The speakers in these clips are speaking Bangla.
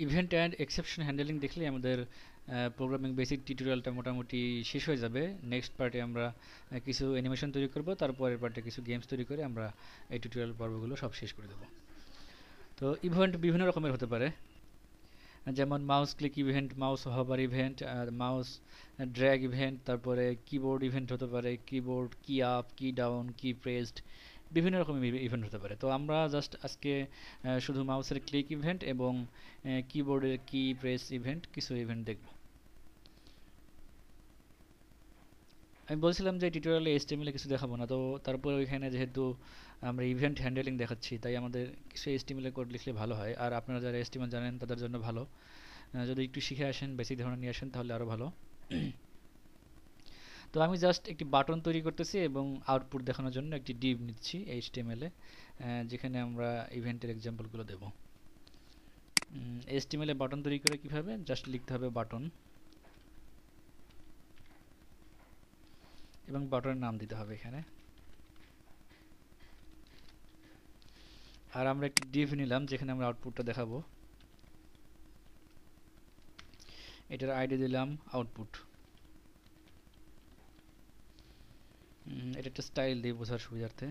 ইভেন্ট অ্যান্ড এক্সেপশন হ্যান্ডলিং দেখলে আমাদের প্রোগ্রামিং বেসিক টিউটোরিয়ালটা মোটামুটি শেষ হয়ে যাবে। নেক্সট পার্টে আমরা কিছু অ্যানিমেশন তৈরি করব, তারপরের পার্টে কিছু গেমস তৈরি করে আমরা এই টিউটোরিয়াল পর্বগুলো সব শেষ করে দেবো। তো ইভেন্ট বিভিন্ন রকমের হতে পারে, যেমন mouse click event, mouse hover event, mouse drag event, তারপরে কিবোর্ড ইভেন্ট হতে পারে, কিবোর্ড কি আপ কি ডাউন কি প্রেসড, বিভিন্ন রকমের ইভেন্ট হতে পারে। তো আমরা জাস্ট আজকে শুধু মাউসের ক্লিক ইভেন্ট এবং কিবোর্ডের কি প্রেস ইভেন্ট কিছু ইভেন্ট দেখব। আমি বলছিলাম যে টিউটোরিয়ালে এইচটিএমএল কিছু দেখাবো না, তো তারপরে ওইখানে যেহেতু আমরা ইভেন্ট হ্যান্ডলিং দেখাচ্ছি তাই আমাদের কিছু এইচটিএমএল কোড লিখলে ভালো হয়। আর আপনারা যারা এইচটিএমএল জানেন তাদের জন্য ভালো, যদি একটু শিখে আসেন, বেসিক ধারণা নিয়ে আসেন তাহলে আরও ভালো। তো আমি জাস্ট একটি বাটন তৈরি করতেছি এবং আউটপুট দেখানোর জন্য একটি ডিভ নিচ্ছি এইচটিএমএল এ, যেখানে আমরা ইভেন্টের এক্সাম্পলগুলো দেব। এইচটিএমএল এ বাটন তৈরি করে কিভাবে, জাস্ট লিখতে হবে বাটন এবং বাটনের নাম দিতে হবে এখানে। আর আমরা একটি ডিভ নিলাম যেখানে আমরা আউটপুটটা দেখাবো। এটার আইডি দিলাম আউটপুট। এটা একটা স্টাইল দিয়ে বোঝার সুবিধার্থে।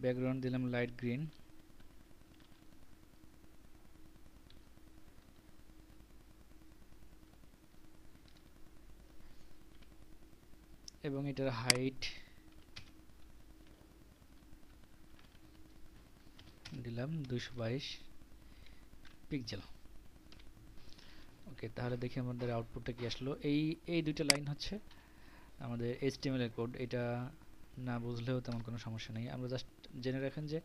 ব্যাকগ্রাউন্ড দিলাম লাইট গ্রিন। এবং এটার হাইট দিলাম 222 পিক্সেল। ওকে, তাহলে দেখি আমাদের আউটপুটটা কি আসলো। এই দুইটা লাইন হচ্ছে আমাদের এইচটিএমএল এর কোড। এটা না বুঝলেও তেমন কোনো সমস্যা নেই, আমরা জাস্ট জেনে রাখেন যে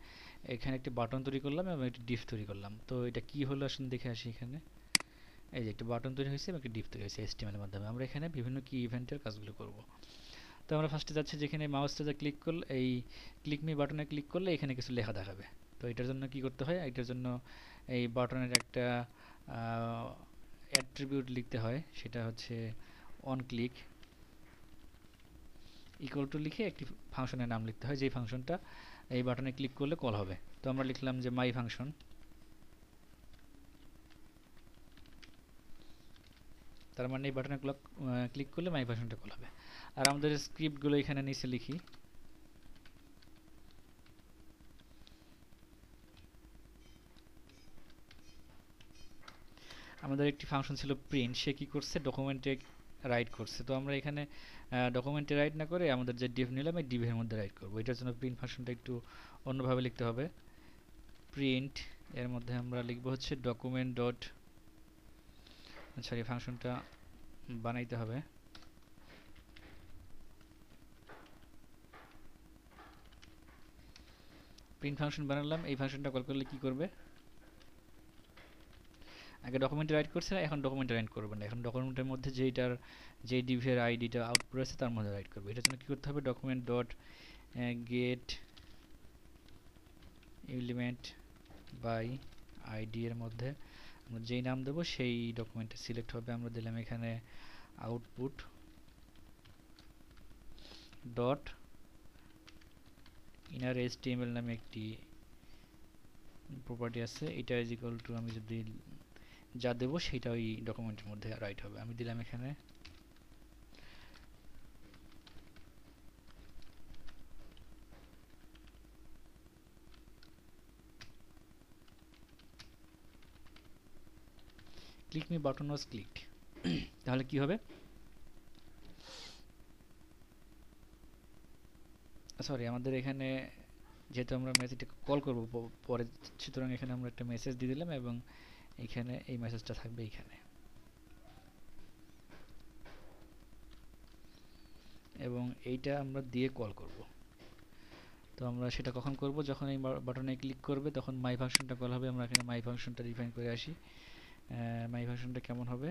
এখানে একটি বাটন তৈরি করলাম এবং একটি ডিভ তৈরি করলাম। তো এটা কি হলো আসলে দেখে আসি। এখানে এই যে একটা বাটন তৈরি হয়েছে এবং একটি ডিভ তৈরি হয়েছে এইচটিএমএল এর মাধ্যমে। আমরা এখানে বিভিন্ন কি ইভেন্টের কাজগুলো করব। তো আমরা ফার্স্টে যাচ্ছি, যেখানে মাউসটা যা ক্লিক করলে, এই ক্লিক মি বাটনে ক্লিক করলে এখানে কিছু লেখা দেখাবে। তো এটার জন্য কি করতে হয়, এটার জন্য এই বাটনের একটা অ্যাট্রিবিউট লিখতে হয়, সেটা হচ্ছে অন ক্লিক ইকুয়াল টু লিখে একটি ফাংশনের নাম লিখতে হয়, যেই ফাংশনটা এই বাটনে ক্লিক করলে কল হবে। তো আমরা লিখলাম যে মাই ফাংশন। তার মানে এই বাটনে ক্লিক করলে মাই ফাংশনটা কল হবে। আর আমাদের স্ক্রিপ্টগুলো এখানে নিচে লিখি। আমাদের একটি ফাংশন ছিল প্রিন্ট, সে কি করছে ডকুমেন্টে রাইট করছে। তো আমরা এখানে ডকুমেন্টে রাইট না করে আমাদের যে ডিভ নিলাম এই ডিভের মধ্যে রাইট করব। এটার জন্য প্রিন্ট ফাংশনটা একটু অন্যভাবে লিখতে হবে। প্রিন্ট এর মধ্যে আমরা লিখব হচ্ছে ডকুমেন্ট ডট, সরি ফাংশনটা বানাইতে হবে। প্রিন্ট ফাংশন বানালাম, এই ফাংশনটা কল করলে কি করবে, আগে ডকুমেন্টে রাইট করছে, এখন ডকুমেন্টে রাইট করবে না, এখন ডকুমেন্টের মধ্যে যেই ডিভের আইডিটা আউটপুট আছে তার মধ্যে রাইট করবে। এটার জন্য কি করতে হবে, document dot get element by ID এর মধ্যে আমরা যেই নাম দেবো সেই ডকুমেন্টে সিলেক্ট হবে। আমরা দিলাম এখানে আউটপুট ডট ইনার এইচটিএমএল নামে একটি প্রপার্টি আছে, এটা ইজ ইকুয়াল টু আমি যদি যা দেবো সেটা ওই ডকুমেন্টের মধ্যে রাইট হবে। আমি দিলাম এখানে ক্লিক মি বাটন ওয়াজ ক্লিকড। তাহলে কি হবে, সরি আমাদের এখানে যেহেতু আমরা মেসেজটাকে কল করব পরে, সুতরাং এখানে আমরা একটা মেসেজ দিয়ে দিলাম এবং এখানে এই মেসেজটা থাকবে এইখানে, এবং এইটা আমরা দিয়ে কল করব। তো আমরা সেটা কখন করব, যখন এই বাটনে ক্লিক করবে তখন মাই ফাংশনটা কল হবে। আমরা এখানে মাই ফাংশনটা ডিফাইন করে আসি। মাই ফাংশনটা কেমন হবে,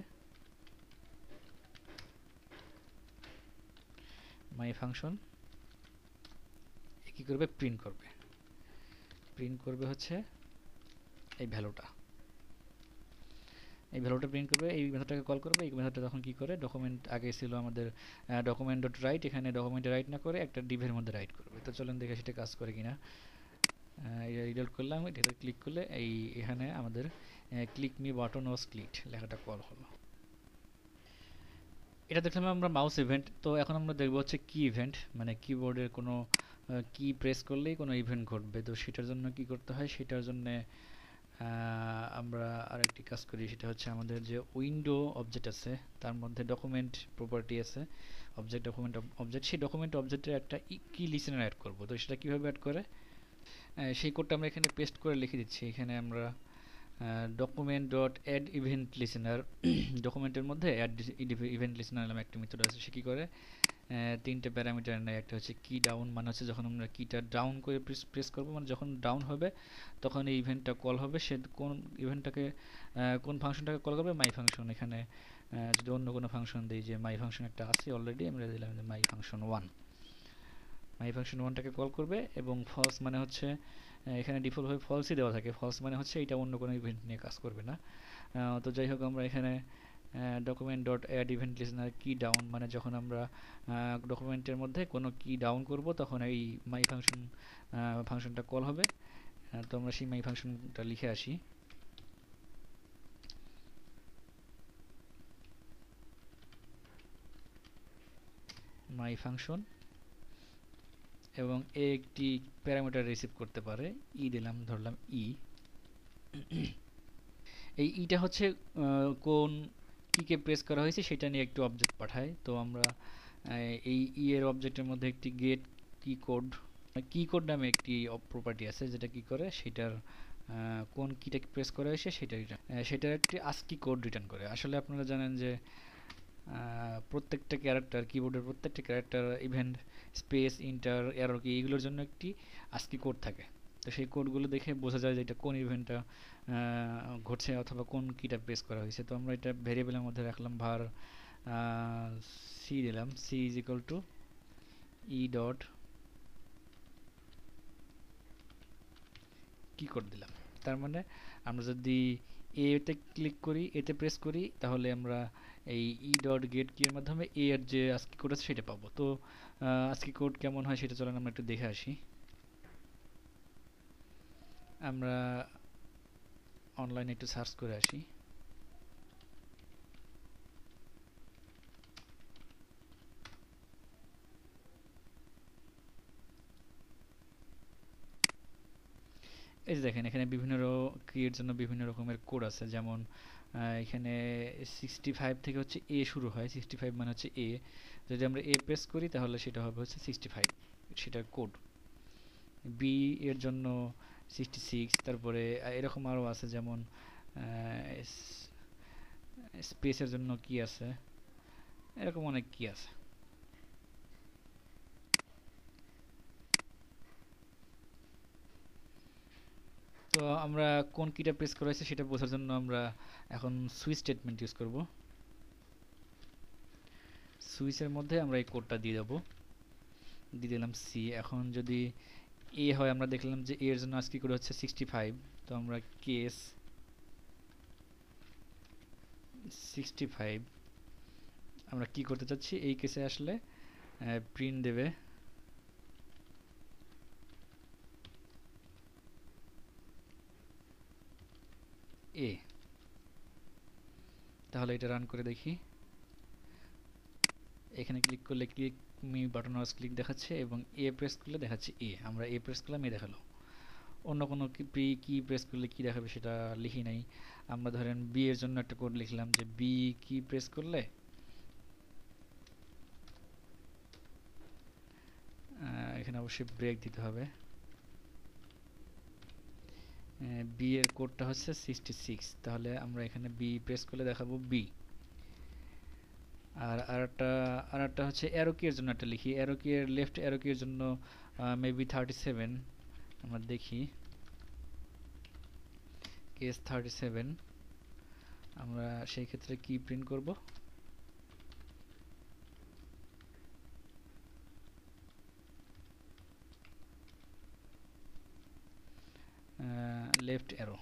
মাই ফাংশন কি করবে, প্রিন্ট করবে। প্রিন্ট করবে হচ্ছে এই ভ্যালুটা, এই ভ্যালুটা প্রিন্ট করবে, এই মেথডটাকে কল করবে। এই মেথডটা তখন কি করে, ডকুমেন্ট আগে ছিল আমাদের ডকুমেন্ট ডট রাইট, এখানে ডকুমেন্টে রাইট না করে একটা ডিভের মধ্যে রাইট করবে। তো চলুন দেখে সেটা কাজ করে কিনা। রিলোড করলাম, এটাতে ক্লিক করলে এখানে আমাদের ক্লিক মি বাটন ওয়াজ ক্লিকড লেখাটা কল হলো। এটা দেখলাম আমরা মাউস ইভেন্ট। তো এখন আমরা দেখবো হচ্ছে কি ইভেন্ট, মানে কিবোর্ডের কোনো কি প্রেস করলেই কোনো ইভেন্ট ঘটবে। তো সেটার জন্য কি করতে হয়, সেটার জন্য আমরা আরেকটি কাজ করি, সেটা হচ্ছে আমাদের যে উইন্ডো অবজেক্ট আছে তার মধ্যে ডকুমেন্ট প্রপার্টি আছে, অবজেক্ট ডকুমেন্ট অবজেক্ট, সেই ডকুমেন্ট অবজেক্টের একটা কি লিসেনার অ্যাড করব। তো সেটা কীভাবে অ্যাড করে, সেই কোডটা আমরা এখানে পেস্ট করে লিখে দিচ্ছি। এখানে আমরা document dot add event listener, ডকুমেন্টের মধ্যে অ্যাড ইভেন্ট লিসেনার নামে একটা মেথড আছে। সে কী করে, তিনটে প্যারামিটার নেয়। একটা হচ্ছে কি ডাউন, মানে হচ্ছে যখন আমরা কিটা ডাউন করে প্রেস করবো, মানে যখন ডাউন হবে তখন এই ইভেন্টটা কল হবে। সে কোন ইভেন্টটাকে কোন ফাংশনটাকে কল করবে, মাই ফাংশন। এখানে যদি অন্য কোনো ফাংশন দিই, যে মাই ফাংশন একটা আছে অলরেডি, আমরা দিলাম যে মাই ফাংশন 1, মাই ফাংশন 1টাকে কল করবে। এবং ফলস মানে হচ্ছে এখানে ডিফল্টভাবে ফলসই দেওয়া থাকে, ফলস মানে হচ্ছে এটা অন্য কোনো ইভেন্ট নিয়ে কাজ করবে না। তো যাই হোক, আমরা এখানে document dot add event listener key down, মানে যখন আমরা ডকুমেন্টের মধ্যে কোনো কি ডাউন করব তখন এই মাই ফাংশনটা কল হবে। তো আমরা সেই মাই ফাংশনটা লিখে আসি। মাই ফাংশন, এবং একটি প্যারামিটার রিসিভ করতে পারে, দিলাম, ধরলাম এই ইটা হচ্ছে কোন কিকে প্রেস করা হয়েছে সেটা নিয়ে একটু অবজেক্ট পাঠায়। তো আমরা এই এর অবজেক্টের মধ্যে একটি গেট কি কোড নামে একটি প্রপার্টি আছে, যেটা কি করে সেটার কোন কিটা প্রেস করা হয়েছে সেটার একটি আস্কি কোড রিটার্ন করে। আসলে আপনারা জানেন যে প্রত্যেকটা ক্যারেক্টার, কিবোর্ডের প্রত্যেকটা character, event space, inter, error কি, এগুলোর জন্য একটি আস্কি কোড থাকে। তো সেই কোডগুলো দেখে বোঝা যায় যে এটা কোন ইভেন্টটা ঘটছে অথবা কোন কিটা প্রেস করা হয়েছে। তো আমরা এটা ভেরিয়েবলের মধ্যে রাখলাম, var সি দিলাম, c is equal to e dot key code দিলাম। তার মানে আমরা যদি এতে ক্লিক করি, এতে প্রেস করি, তাহলে আমরা এই ডট গেট কি এর মাধ্যমে এর যে আস্কি কোড আছে সেটা পাবো। তো আস্কি কোড কেমন হয় সেটা চলেন আমরা একটু দেখে আসি। আমরা অনলাইনে একটু সার্চ করে আসি। এই যে দেখেন, এখানে বিভিন্ন কিয়ের জন্য বিভিন্ন রকমের কোড আছে। যেমন এখানে 65 থেকে হচ্ছে এ শুরু হয়, 65 মানে হচ্ছে এ। যদি আমরা এ প্রেস করি তাহলে সেটা হবে হচ্ছে 65, সেটার কোড। বি এর জন্য 66, তারপরে এরকম আরও আছে, যেমন স্পেসের জন্য কি আছে, এরকম অনেক কি আছে। তো আমরা কোন কিটা প্রেস করা হয়েছে সেটা বোঝার জন্য আমরা এখন সুইচ স্টেটমেন্ট ইউজ করব। সুইচের মধ্যে আমরা এই কোডটা দিয়ে দেবো, দিয়ে দিলাম সি। এখন যদি এ হয়, আমরা দেখলাম যে এর জন্য আজকে করে হচ্ছে 65। তো আমরা কেস 65 আমরা কি করতে চাচ্ছি, এই কেসে আসলে প্রিন্ট দেবে এ। তাহলে এটা রান করে দেখি। এখানে ক্লিক করলে ক্লিক মি বাটন ওয়াজ ক্লিক দেখাচ্ছে, এবং এ প্রেস করলে দেখাচ্ছে এ। আমরা এ প্রেস করলাম, এ দেখালো। অন্য কোনো কি প্রেস করলে কি দেখাবে সেটা লিখি নাই। আমরা ধরেন বি এর জন্য একটা কোড লিখলাম, যে বি কি প্রেস করলে এখানে অবশ্যই ব্রেক দিতে হবে। বি এর কোডটা হচ্ছে 66, তাহলে আমরা এখানে বি প্রেস করলে দেখাবো বি। আর আরেকটা হচ্ছে অ্যারো কি এর জন্য একটা লিখি, অ্যারো কি এর লেফট অ্যারো কি এর জন্য মেবি 37, আমরা দেখি কেস 37। আমরা সেই ক্ষেত্রে কি প্রিন্ট করব, লেফট অ্যারো।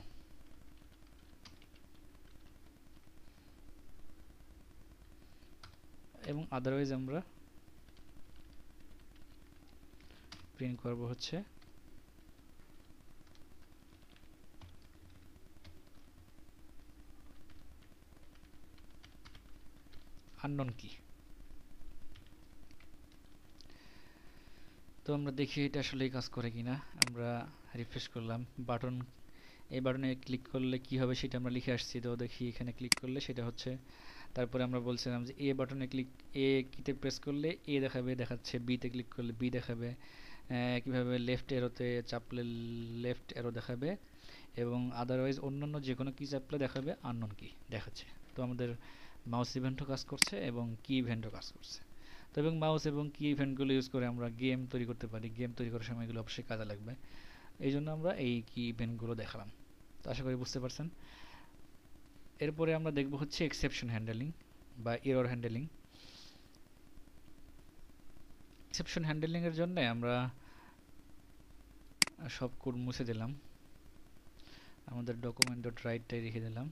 এবং আদারওয়াইজ আমরা প্রিন্ট করব হচ্ছে আননোন কি। তো আমরা দেখি এটা আসলে কাজ করে কিনা। আমরা রিফ্রেশ করলাম, বাটন, এই বাটনে ক্লিক করলে কি হবে সেটা আমরা লিখে আসছি। তো দেখি এখানে ক্লিক করলে সেটা হচ্ছে। তারপরে আমরা বলছিলাম যে এ বাটনে ক্লিক, এ কিতে প্রেস করলে এ দেখাবে, দেখাচ্ছে। বিতে ক্লিক করলে বি দেখাবে। কিভাবে লেফট এরোতে চাপলে লেফট এরো দেখাবে, এবং আদারওয়াইজ অন্যান্য যে কোনো কি চাপলে দেখাবে আননোন কি দেখাচ্ছে। তো আমাদের মাউস ইভেন্টও কাজ করছে এবং কি ইভেন্টও কাজ করছে। তো এবং মাউস এবং কি ইভেন্টগুলো ইউজ করে আমরা গেম তৈরি করতে পারি। গেম তৈরি করার সময় এগুলো অবশ্যই কাজে লাগবে, এই জন্য আমরা এই কি ইভেন্টগুলো দেখালাম। তো আশা করি বুঝতে পারছেন। এরপরে আমরা দেখব হচ্ছে এক্সেপশন হ্যান্ডেলিং বা এরর হ্যান্ডেলিং। এক্সেপশন হ্যান্ডেলিং এর জন্য আমরা সব কোড মুছে দিলাম, আমাদের ডকুমেন্ট ডট রাইটটাই রেখে দিলাম।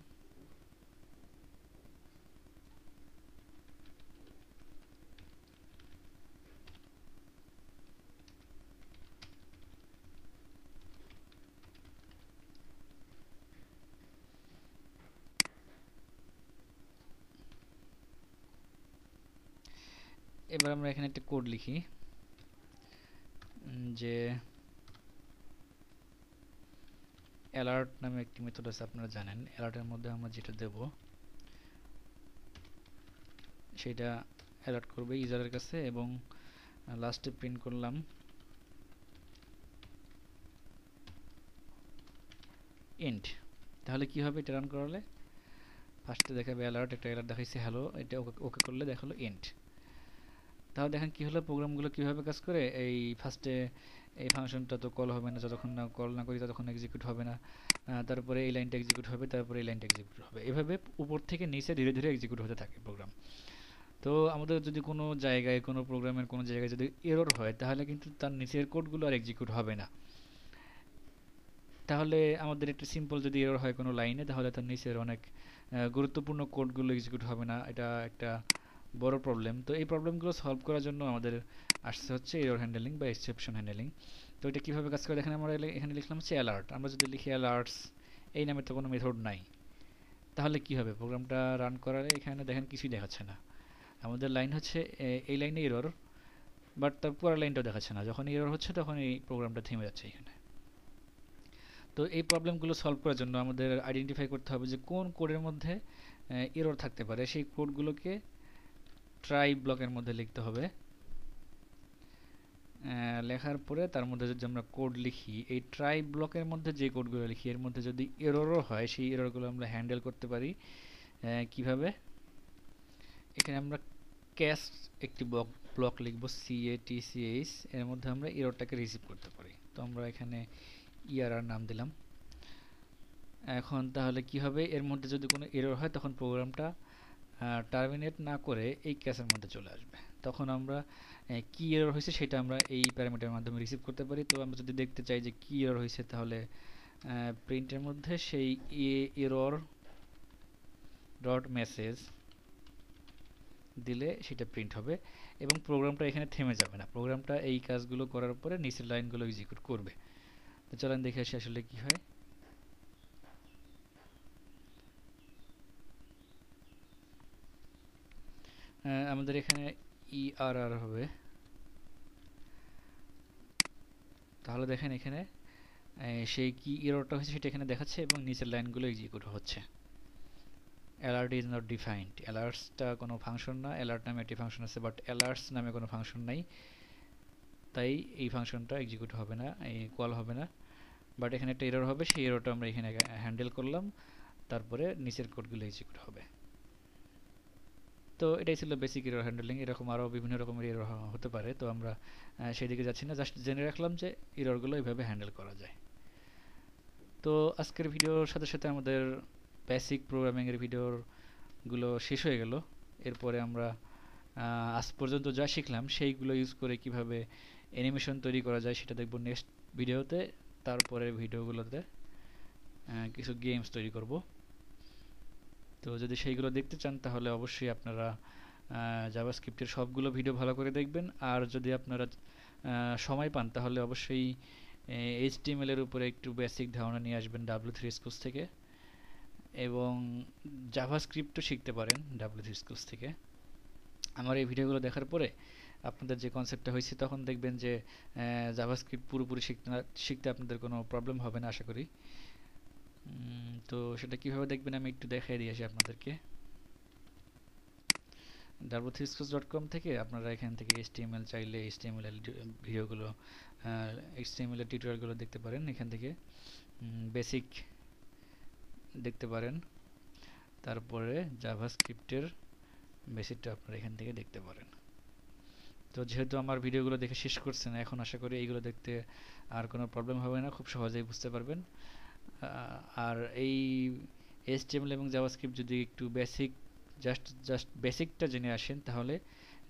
এবার আমরা এখানে একটা কোড লিখি যে অ্যালার্ট নামে একটি মেথড আছে, আপনারা জানেন। অ্যালার্টের মধ্যে আমরা যেটা দেব সেটা অ্যালার্ট করবে ইউজারের কাছে, এবং লাস্টে প্রিন্ট করলাম এন্ড। তাহলে কি হবে এটা রান করালে? ফার্স্টে দেখাবে অ্যালার্ট, একটা অ্যালার্ট দেখাইছে হ্যালো, এটা ওকে করলে দেখালো এন্ড। তাহলে দেখেন কি হলো, প্রোগ্রামগুলো কিভাবে কাজ করে। এই ফার্স্টে এই ফাংশনটা তো কল হবে না, যতক্ষণ না কল না করি ততক্ষণ এক্সিকিউট হবে না। তারপরে এই লাইনটা এক্সিকিউট হবে, তারপরে এই লাইনটা এক্সিকিউট হবে। এভাবে উপর থেকে নিচে ধীরে ধীরে এক্সিকিউট হতে থাকে প্রোগ্রাম। তো আমাদের যদি কোনো জায়গায়, কোনো প্রোগ্রামের কোনো জায়গায় যদি এরর হয়, তাহলে কিন্তু তার নিচের কোডগুলো আর এক্সিকিউট হবে না। তাহলে আমাদের একটা সিম্পল যদি এরর হয় কোনো লাইনে, তাহলে তার নিচের অনেক গুরুত্বপূর্ণ কোডগুলো এক্সিকিউট হবে না। এটা একটা বড় প্রবলেম। তো এই প্রবলেমগুলো সলভ করার জন্য আমাদের আসছে হচ্ছে এরর হ্যান্ডেলিং বা এক্সেপশন হ্যান্ডেলিং। তো এটা কীভাবে কাজ করে দেখেন, আমরা এখানে লিখলাম হচ্ছে অ্যালার্ট। আমরা যদি লিখি অ্যালার্টস, এই নামে তো কোনো মেথড নাই, তাহলে কি হবে? প্রোগ্রামটা রান করালে এখানে দেখেন কিছুই দেখাচ্ছে না। আমাদের লাইন হচ্ছে এই লাইনে এরর, বাট তার পুরো লাইনটাও দেখাচ্ছে না। যখন এরর হচ্ছে তখন এই প্রোগ্রামটা থেমে যাচ্ছে এখানে। তো এই প্রবলেমগুলো সলভ করার জন্য আমাদের আইডেন্টিফাই করতে হবে যে কোন কোডের মধ্যে এরর থাকতে পারে। সেই কোডগুলোকে ট্রাই ব্লকের মধ্যে লিখতে হবে। লেখার পরে তার মধ্যে যদি আমরা কোড লিখি, এই ট্রাই ব্লকের মধ্যে যে কোডগুলো লিখি এর মধ্যে যদি এররও হয়, সেই এররগুলো আমরা হ্যান্ডেল করতে পারি। কিভাবে? এখানে আমরা ক্যাশ একটি ব্লক লিখব, CATCH, এর মধ্যে আমরা এররটাকে রিসিভ করতে পারি। তো আমরা এখানে ERR নাম দিলাম। এখন তাহলে কি হবে, এর মধ্যে যদি কোনো এরর হয় তখন প্রোগ্রামটা টার্মিনেট না করে এই ক্যাশের মধ্যে চলে আসবে। তখন আমরা কি এরর হয়েছে সেটা আমরা এই প্যারামিটারের মাধ্যমে রিসিভ করতে পারি। তো আমরা যদি দেখতে চাই যে কি এরর হয়েছে, তাহলে প্রিন্টের মধ্যে সেই এরর ডট মেসেজ দিলে সেটা প্রিন্ট হবে, এবং প্রোগ্রামটা এখানে থেমে যাবে না। প্রোগ্রামটা এই কাজগুলো করার পরে নিচের লাইনগুলো এক্সিকিউট করবে। তো চলেন দেখে আসি আসলে কি হয়। আমাদের এখানে ERR হবে। তাহলে দেখেন এখানে সেই কি এররটা হয়েছে সেটা এখানে দেখাচ্ছে, এবং নিচের লাইনগুলো এক্সিকিউট হচ্ছে। Alert is not defined. অ্যালার্টসটা কোনো ফাংশন না। অ্যালার্ট নামে একটি ফাংশন আছে, বাট অ্যালার্টস নামে কোনো ফাংশন নাই, তাই এই ফাংশনটা এক্সিকিউট হবে না, এই কল হবে না। বাট এখানে একটা এরর হবে, সেই এররটা আমরা এখানে হ্যান্ডেল করলাম, তারপরে নিচের কোডগুলো এক্সিকিউট হবে। তো এটাই ছিল বেসিক এরর হ্যান্ডেলিং। এরকম আরও বিভিন্ন রকমের এরর হতে পারে, তো আমরা সেদিকে যাচ্ছি না, জাস্ট জেনে রাখলাম যে এররগুলো এইভাবে হ্যান্ডেল করা যায়। তো আজকের ভিডিওর সাথে সাথে আমাদের বেসিক প্রোগ্রামিংয়ের ভিডিওগুলো শেষ হয়ে গেল। এরপরে আমরা আজ পর্যন্ত যা শিখলাম সেইগুলো ইউজ করে কিভাবে অ্যানিমেশন তৈরি করা যায় সেটা দেখব নেক্সট ভিডিওতে। তারপরের ভিডিওগুলোতে কিছু গেমস তৈরি করব। তো যদি সেইগুলো দেখতে চান তাহলে অবশ্যই আপনারা জাভাস্ক্রিপ্টের সবগুলো ভিডিও ভালো করে দেখবেন। আর যদি আপনারা সময় পান তাহলে অবশ্যই এইচটিএমএল এর উপরে একটু বেসিক ধারণা নিয়ে আসবেন W3 স্কুলস থেকে, এবং জাভাস্ক্রিপ্টও শিখতে পারেন W3 স্কুলস থেকে। আমার এই ভিডিওগুলো দেখার পরে আপনাদের যে কনসেপ্টটা হয়েছে তখন দেখবেন যে জাভাস্ক্রিপ্ট পুরোপুরি শিখতে আপনাদের কোনো প্রবলেম হবে না আশা করি। তো সেটা কিভাবে দেখবেন আমি একটু দেখাই দিয়ে আসি আপনাদেরকে। w3schools.com থেকে আপনারা এখান থেকে HTML চাইলে HTML এর ভিডিওগুলো, HTML এর টিউটোরিয়ালগুলো দেখতে পারেন। এখান থেকে বেসিক দেখতে পারেন, তারপরে জাভাস্ক্রিপ্টের বেসিকটা আপনারা এখান থেকে দেখতে পারেন। তো যেহেতু আমার ভিডিওগুলো দেখে শেষ করছেন, এখন আশা করি এইগুলো দেখতে আর কোনো প্রবলেম হবে না, খুব সহজেই বুঝতে পারবেন। আর এই HTML এবং জাভাস্ক্রিপ্ট যদি একটু বেসিক জাস্ট বেসিকটা জেনে আসেন তাহলে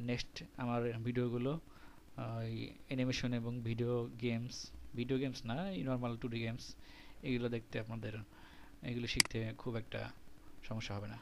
নেক্সট আমার ভিডিওগুলো অ্যানিমেশন এবং ভিডিও গেমস না, এই নর্মাল 2D গেমস, এগুলো দেখতে আপনাদের, এগুলো শিখতে খুব একটা সমস্যা হবে না।